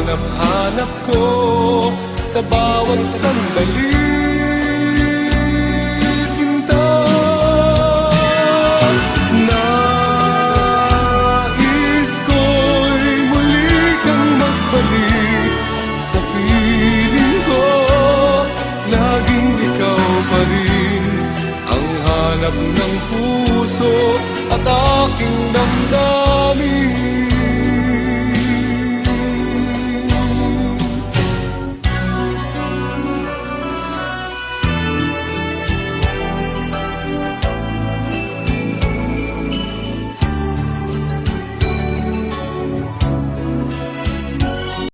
Hinahanap-hanap ko sa bawat sandali, sinta. Nais ko'y muli kang magbalik sa piling ko. Laging ikaw pa rin ang hanap ng puso at aking damdamin.